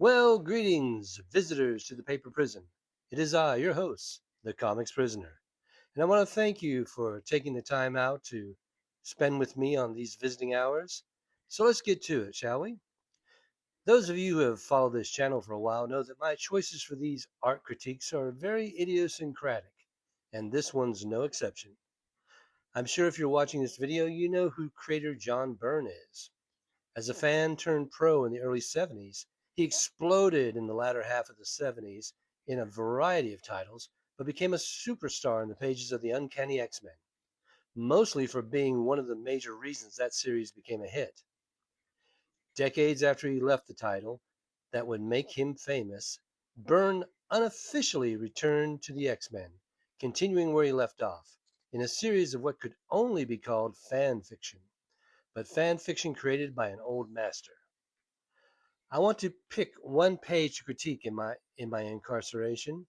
Well, greetings, visitors to the paper prison. It is I, your host, the Comics Prisoner. And I want to thank you for taking the time out to spend with me on these visiting hours. So let's get to it, shall we? Those of you who have followed this channel for a while know that my choices for these art critiques are very idiosyncratic, and this one's no exception. I'm sure if you're watching this video, you know who creator John Byrne is. As a fan turned pro in the early 70s, he exploded in the latter half of the 70s in a variety of titles, but became a superstar in the pages of the Uncanny X-Men, mostly for being one of the major reasons that series became a hit. Decades after he left the title that would make him famous, Byrne unofficially returned to the X-Men, continuing where he left off, in a series of what could only be called fan fiction, but fan fiction created by an old master. I want to pick one page to critique in my incarceration.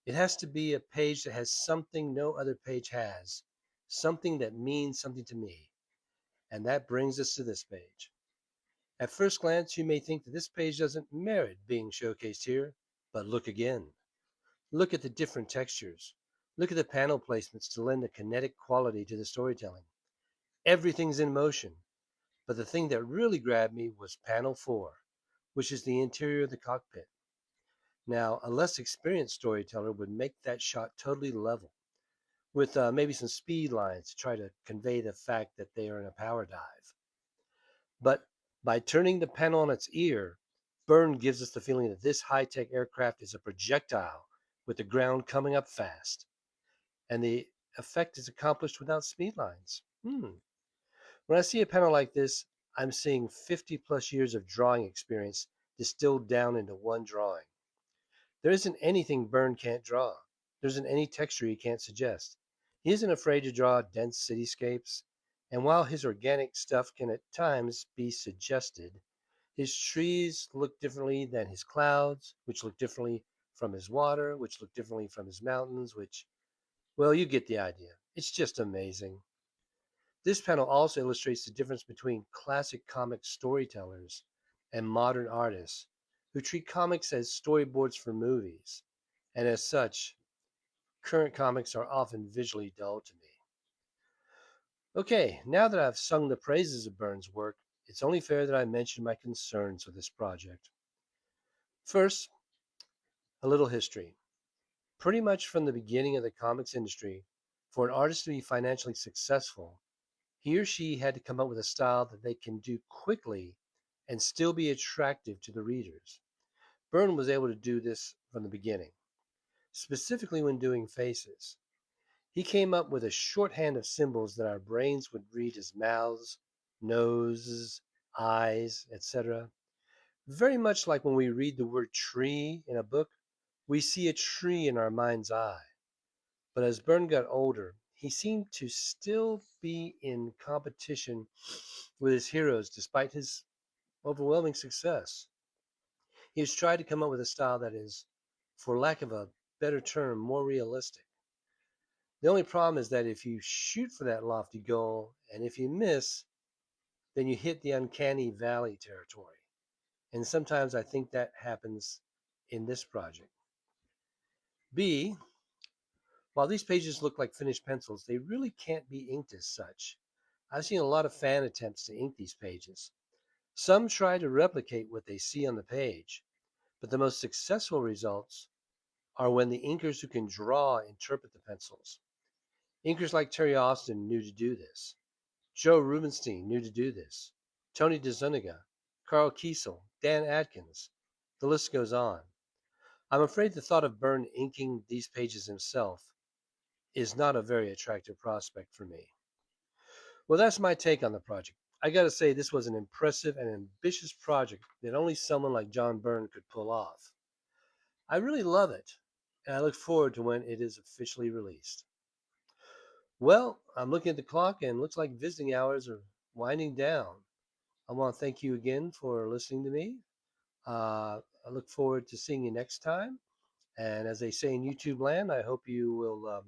It has to be a page that has something no other page has, something that means something to me. And that brings us to this page. At first glance, you may think that this page doesn't merit being showcased here, but look again. Look at the different textures. Look at the panel placements to lend a kinetic quality to the storytelling. Everything's in motion, but the thing that really grabbed me was panel 4, which is the interior of the cockpit. Now, a less experienced storyteller would make that shot totally level, with maybe some speed lines to try to convey the fact that they are in a power dive. But by turning the panel on its ear, Byrne gives us the feeling that this high tech aircraft is a projectile with the ground coming up fast, and the effect is accomplished without speed lines. When I see a panel like this, I'm seeing 50 plus years of drawing experience distilled down into one drawing. There isn't anything Byrne can't draw. There isn't any texture he can't suggest. He isn't afraid to draw dense cityscapes, and while his organic stuff can at times be suggested, his trees look differently than his clouds, which look differently from his water, which look differently from his mountains, which, well, you get the idea. It's just amazing. This panel also illustrates the difference between classic comic storytellers and modern artists who treat comics as storyboards for movies, and as such, current comics are often visually dull to me. Okay, now that I've sung the praises of Byrne's work, it's only fair that I mention my concerns with this project. First, a little history. Pretty much from the beginning of the comics industry, for an artist to be financially successful, he or she had to come up with a style that they can do quickly and still be attractive to the readers. Byrne was able to do this from the beginning, specifically when doing faces. He came up with a shorthand of symbols that our brains would read as mouths, noses, eyes, etc. Very much like when we read the word tree in a book, we see a tree in our mind's eye. But as Byrne got older, he seemed to still be in competition with his heroes despite his overwhelming success. He has tried to come up with a style that is, for lack of a better term, more realistic. The only problem is that if you shoot for that lofty goal and if you miss, then you hit the uncanny valley territory. And sometimes I think that happens in this project. B, while these pages look like finished pencils, they really can't be inked as such. I've seen a lot of fan attempts to ink these pages. Some try to replicate what they see on the page, but the most successful results are when the inkers who can draw interpret the pencils. Inkers like Terry Austin knew to do this. Joe Rubenstein knew to do this. Tony DeZuniga, Carl Kiesel, Dan Adkins. The list goes on. I'm afraid the thought of Byrne inking these pages himself is not a very attractive prospect for me. Well, that's my take on the project. I gotta say, this was an impressive and ambitious project that only someone like John Byrne could pull off. I really love it, and I look forward to when it is officially released. Well, I'm looking at the clock and it looks like visiting hours are winding down. I want to thank you again for listening to me. I look forward to seeing you next time. And as they say in YouTube land, I hope you will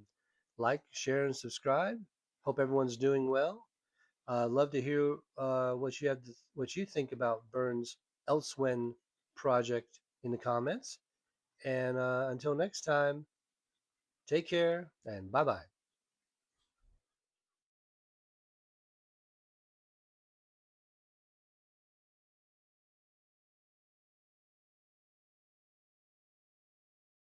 like, share, and subscribe. Hope everyone's doing well. Love to hear what you think about Byrne's Elsewhen project in the comments. And until next time, take care and bye bye.